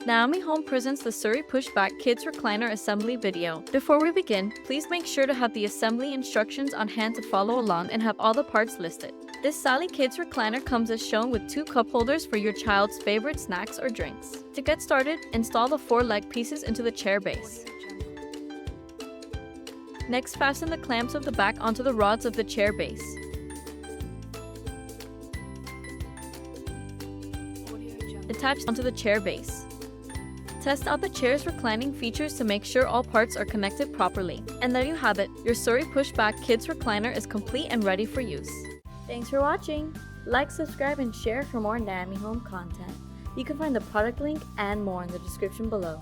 Naomi Home presents the Suri Pushback Kids Recliner assembly video. Before we begin, please make sure to have the assembly instructions on hand to follow along and have all the parts listed. This Sally Kids Recliner comes as shown with 2 cup holders for your child's favorite snacks or drinks. To get started, install the 4 leg pieces into the chair base. Next, fasten the clamps of the back onto the rods of the chair base. Attached onto the chair base. Test out the chair's reclining features to make sure all parts are connected properly. And there you have it, your Suri Pushback Kids Recliner is complete and ready for use. Thanks for watching! Like, subscribe, and share for more Naomi Home content. You can find the product link and more in the description below.